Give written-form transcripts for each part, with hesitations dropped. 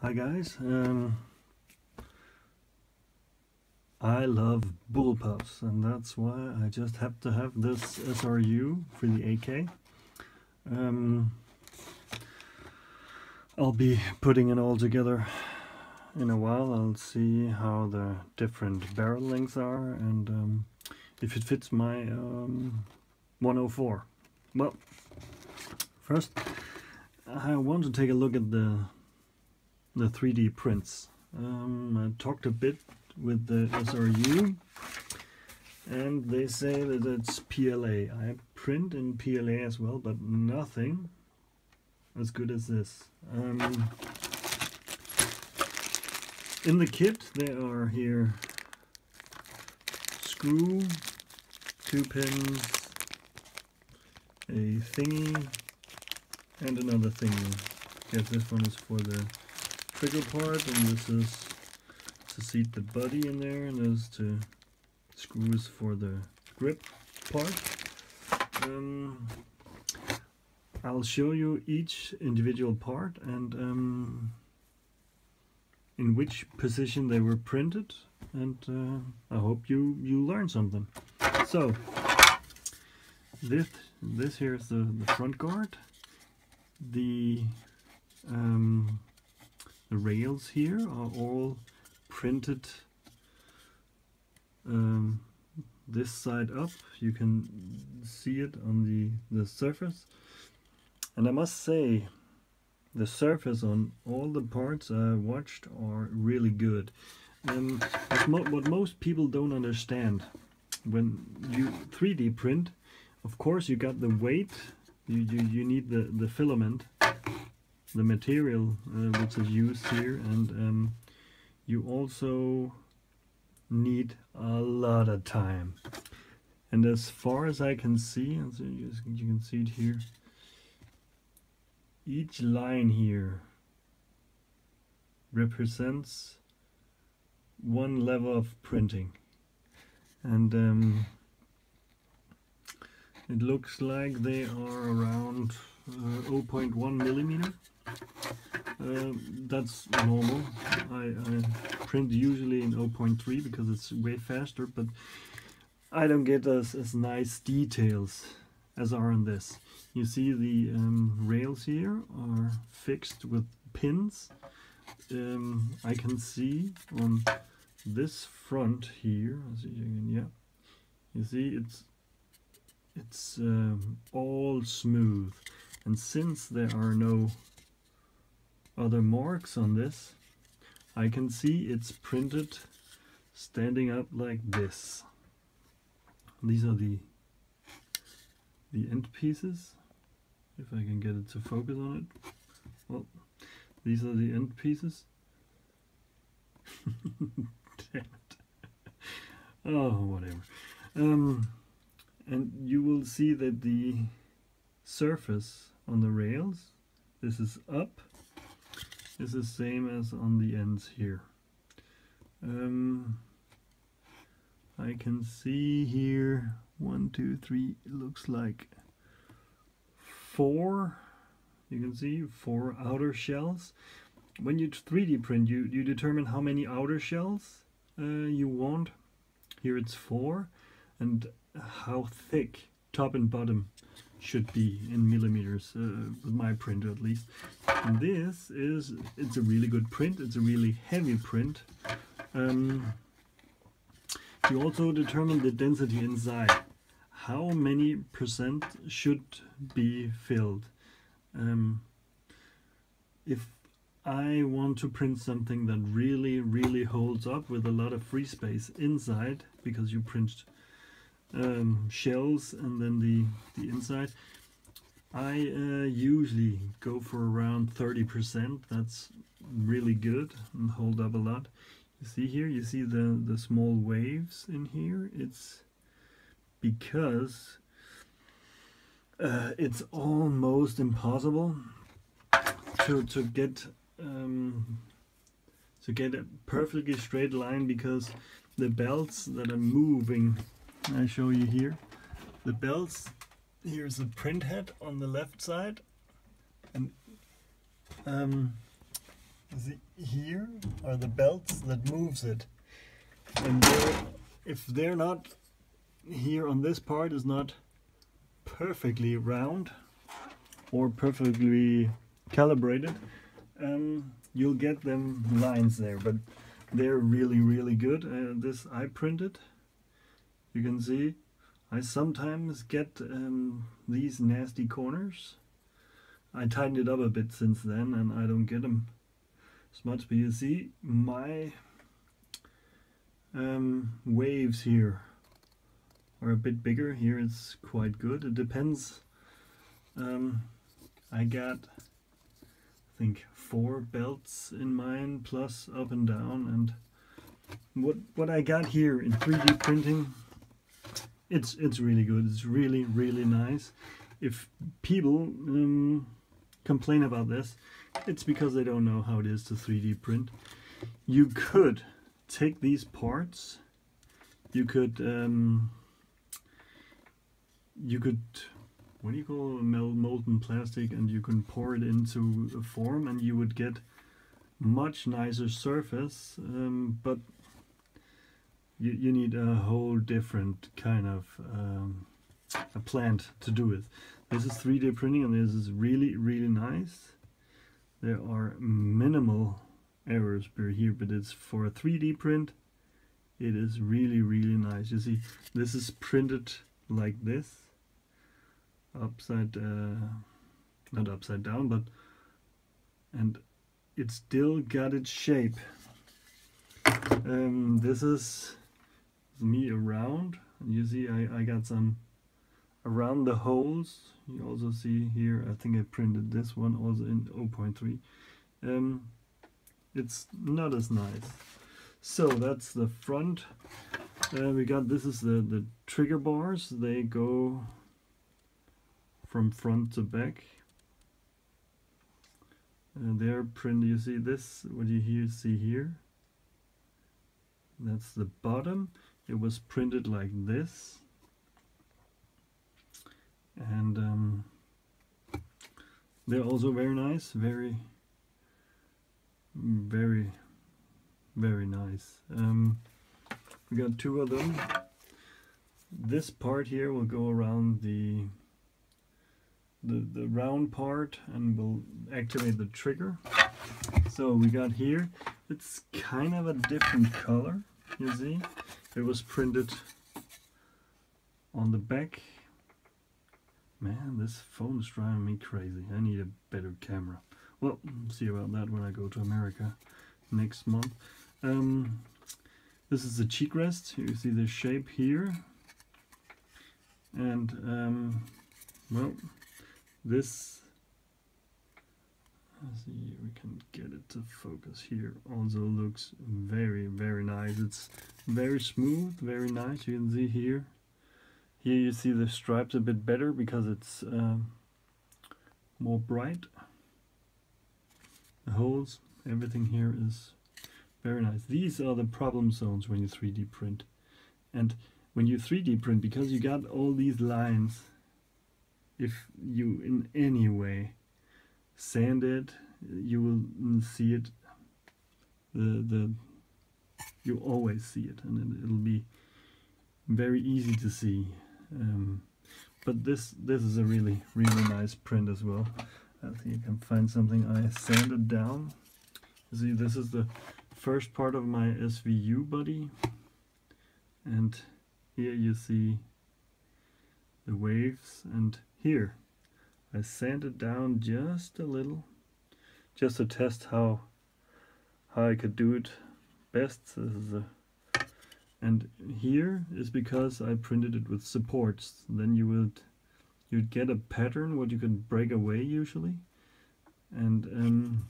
Hi guys, I love bullpups, and that's why I just have to have this SRU for the AK. I'll be putting it all together in a while. I'll see how the different barrel lengths are and if it fits my 104. Well, first I want to take a look at the 3D prints. I talked a bit with the SRU and they say that it's PLA. I print in PLA as well, but nothing as good as this. In the kit there are here screw, 2 pins, a thingy and another thingy. I guess this one is for the trigger part, and this is to seat the body in there, and there's the screws for the grip part. I'll show you each individual part and in which position they were printed, and I hope you learn something. So this here is the front guard. The rails here are all printed this side up. You can see it on the surface, and I must say the surface on all the parts I watched are really good. What most people don't understand, when you 3D print, of course you got the weight, you need the filament, the material which is used here, and you also need a lot of time. And as far as I can see, and so you can see it here, each line here represents one level of printing, and it looks like they are around 0.1 millimeter. That's normal. I print usually in 0.3 because it's way faster, but I don't get as nice details as are on this. You see the rails here are fixed with pins. I can see on this front here, you see it's all smooth, and since there are no other marks on this, I can see it's printed standing up like this. These are the end pieces, if I can get it to focus on it. Well, these are the end pieces. Damn it. Oh, whatever. And you will see that the surface on the rails, this is up, is the same as on the ends here. I can see here 1, 2, 3, it looks like 4. You can see 4 outer shells. When you 3D print, you determine how many outer shells you want. Here it's 4, and how thick top and bottom should be in millimeters, with my printer at least. And it's a really good print, it's a really heavy print. You also determine the density inside. How many percent should be filled? If I want to print something that really holds up with a lot of free space inside, because you print shells and then the inside, I usually go for around 30%. That's really good and hold up a lot. You see here, you see the small waves in here. It's because it's almost impossible to get a perfectly straight line, because the belts that are moving, I show you here, the belts, here's the print head on the left side, and See, here are the belts that moves it, and if they're not here on this part is not perfectly round or perfectly calibrated, you'll get them lines there, but they're really good. This I printed, you can see I sometimes get these nasty corners. I tightened it up a bit since then and I don't get them as much, but you see my waves here are a bit bigger. Here it's quite good. It depends. I got, I think, 4 belts in mine plus up and down, and what I got here in 3D printing, it's really good. It's really nice. If people complain about this, it's because they don't know how it is to 3D print. You could take these parts, you could what do you call molten plastic, and you can pour it into a form and you would get much nicer surface, but you need a whole different kind of a plant to do it. This is 3D printing and this is really nice. There are minimal errors per here, but it's for a 3D print. It is really nice. You see, this is printed like this, upside, not upside down, but, and it still got its shape. This is me around, and you see I got some around the holes. You also see here, I think I printed this one also in 0.3. It's not as nice. So that's the front. We got, this is the trigger bars. They go from front to back. And they're printed, you see this, what you see here? That's the bottom. It was printed like this. And they're also very nice, very nice. We got 2 of them. This part here will go around the round part and will activate the trigger. So we got here, it's kind of a different color, you see. It was printed on the back. Man, this phone is driving me crazy. I need a better camera. Well, see about that when I go to America next month. This is the cheek rest. You see the shape here. And, well, this, let's see, we can get it to focus here. Also looks very nice. It's very smooth, very nice. You can see here. Here you see the stripes a bit better because it's more bright. The holes, everything here is very nice. These are the problem zones when you 3D print. And when you 3D print, because you got all these lines, if you in any way sand it, you will see it. You always see it, and it'll be very easy to see. But this is a really nice print as well. I think you can find something I sanded down. You see, this is the first part of my SVU body, and here you see the waves, and here I sanded down just a little, just to test how I could do it best. This is a, and here is because I printed it with supports. Then you'd get a pattern what you can break away usually. And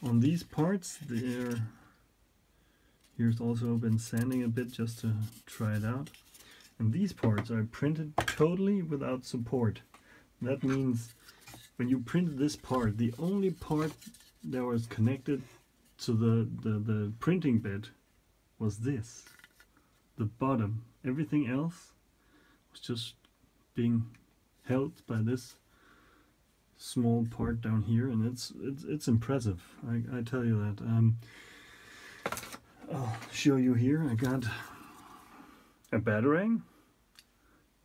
on these parts, here's also been sanding a bit just to try it out. And these parts are printed totally without support. That means when you printed this part, the only part that was connected to the printing bed was this, the bottom. Everything else was just being held by this small part down here, and it's impressive. I tell you that. I'll show you here. I got a batarang.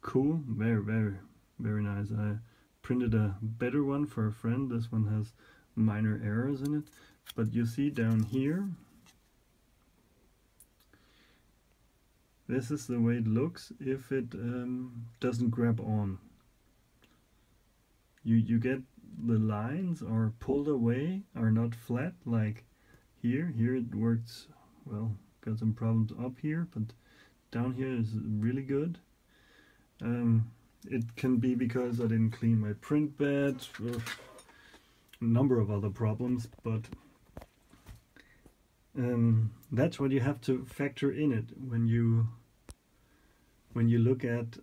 Cool, very nice. I printed a better one for a friend. This one has minor errors in it, but you see down here, this is the way it looks if it doesn't grab on. You get the lines are pulled away, are not flat like here. Here it works well. Got some problems up here, but down here is really good. It can be because I didn't clean my print bed, or a number of other problems, but that's what you have to factor in it when you look at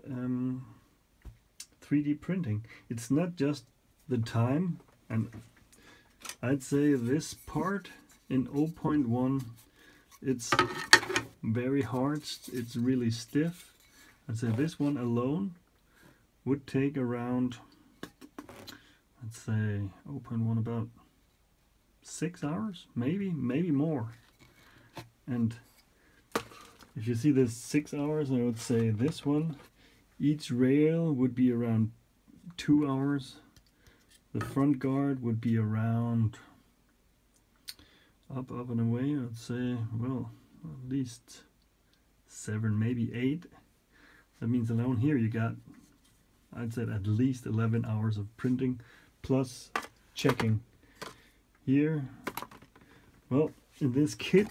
3D printing. It's not just the time, and I'd say this part in 0.1, it's very hard, it's really stiff. I'd say this one alone would take around, let's say 0.1, about 6 hours, maybe more. And if you see this 6 hours, I would say this one, each rail would be around 2 hours. The front guard would be around up and away, I'd say, well, at least 7, maybe 8. That means alone here you got, I'd say, at least 11 hours of printing plus checking. Here, well, in this kit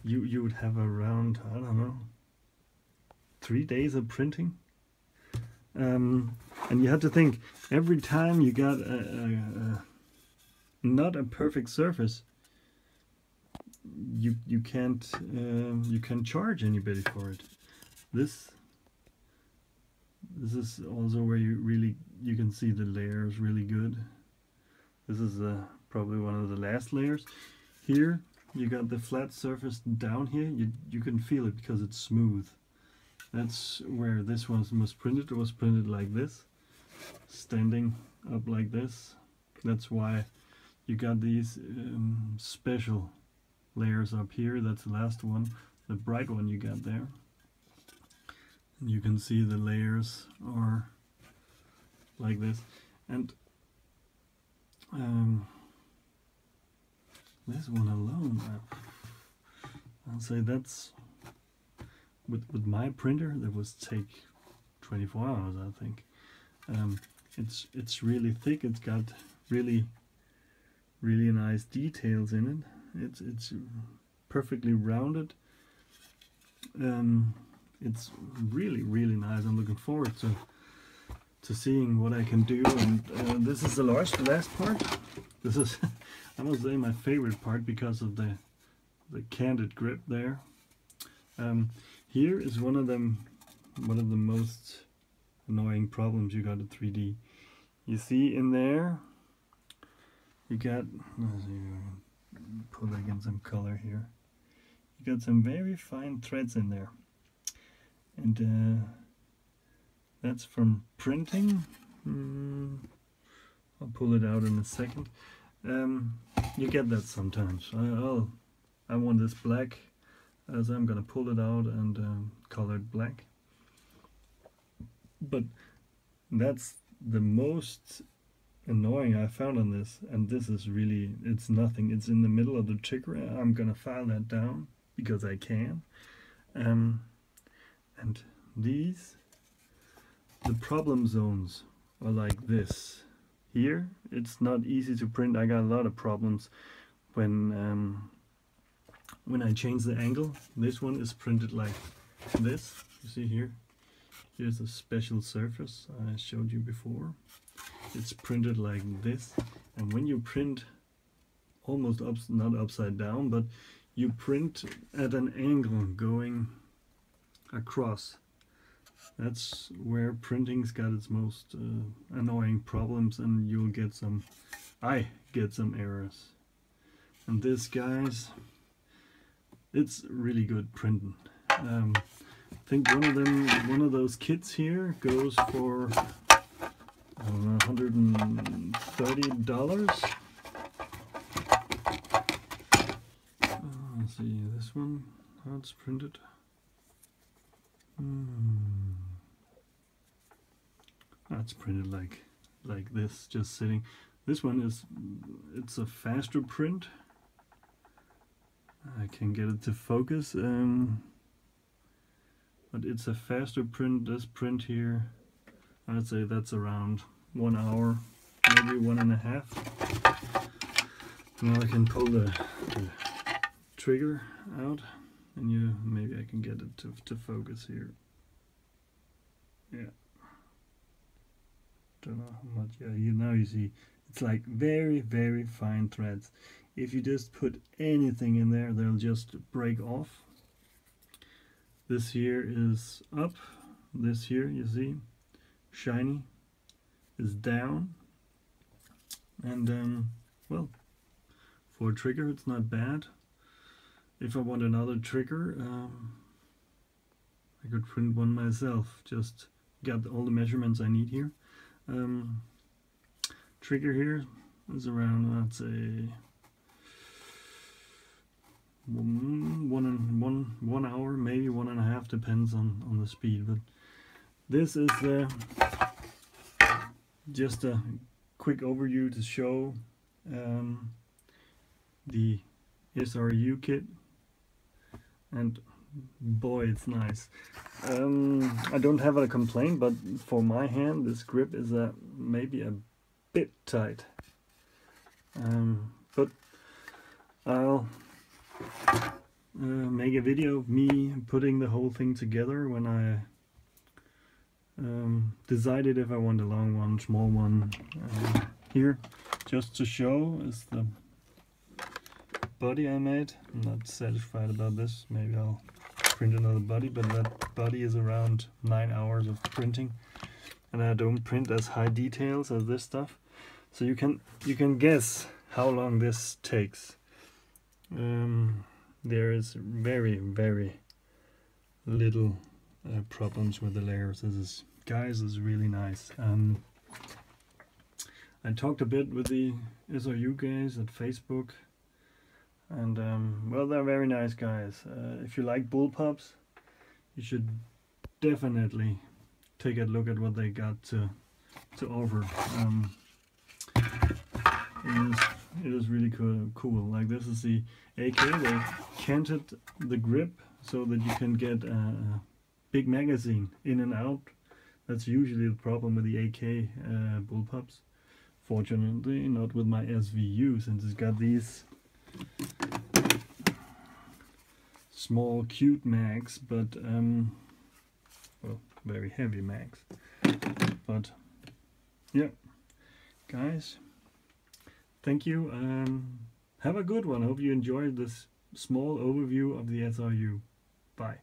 you would have around, I don't know, 3 days of printing. And you have to think, every time you got not a perfect surface, you can't charge anybody for it. This is also where you can see the layers really good. This is probably one of the last layers. Here you got the flat surface down here. You can feel it because it's smooth. That's where this one was printed. It was printed like this, standing up like this. That's why you got these special layers up here. That's the last one, the bright one you got there. And you can see the layers are like this. And this one alone, I'll say that's, with my printer, that was take 24 hours, I think. It's really thick. It's got really nice details in it. It's perfectly rounded. It's really nice. I'm looking forward to seeing what I can do. And this is the last part. This is, I must say, my favorite part because of the candid grip there. Here is one of the most annoying problems you got in 3D. You see in there, you got, let's see, pull again some color here. You got some very fine threads in there, and that's from printing. I'll pull it out in a second. You get that sometimes. I want this black, as I'm gonna pull it out and color it black. But that's the most annoying I found on this, and this is really, it's nothing. It's in the middle of the trigger. I'm gonna file that down because I can. And these, the problem zones are like this. Here it's not easy to print. I got a lot of problems when I change the angle. This one is printed like this. You see here, here's a special surface I showed you before. It's printed like this, and when you print almost not upside down, but you print at an angle going across, that's where printing's got its most annoying problems, and you'll get some, I get some errors. And this, guys, it's really good printing. I think one of those kits here goes for I don't know, $130. Let's see this one, how it's printed. That's printed like this, just sitting. This one is, it's a faster print. I can get it to focus, but it's a faster print. This print here, I'd say that's around 1 hour, maybe 1.5. Now I can pull the trigger out, and maybe I can get it to focus here. Yeah. Don't know how much. Yeah, now you see it's like very, very fine threads. If you just put anything in there, they'll just break off. This here is up. This here, you see, shiny, is down. And well, for a trigger, it's not bad. If I want another trigger, I could print one myself. Just got all the measurements I need here. Trigger here is around, I'd say, 1 hour, maybe 1.5, depends on the speed. But this is just a quick overview to show the SRU kit, and boy, it's nice. I don't have a complaint, but for my hand this grip is maybe a bit tight, but I'll make a video of me putting the whole thing together when I decided if I want a long one, small one. Here, just to show, is the body I made. I'm not satisfied about this. Maybe I'll print another body, but that body is around 9 hours of printing, and I don't print as high details as this stuff. So you can guess how long this takes. There is very, very little problems with the layers. This is really nice. I talked a bit with the SRU guys at Facebook, and well, they're very nice guys. If you like Bullpups, you should definitely take a look at what they got to offer. It is really cool. Like, this is the AK. They canted the grip so that you can get a big magazine in and out. That's usually the problem with the AK Bullpups. Fortunately, not with my SVU, since it's got these small cute mags, but well, very heavy mags. But yeah, guys, thank you. Have a good one. Hope you enjoyed this small overview of the SRU. Bye.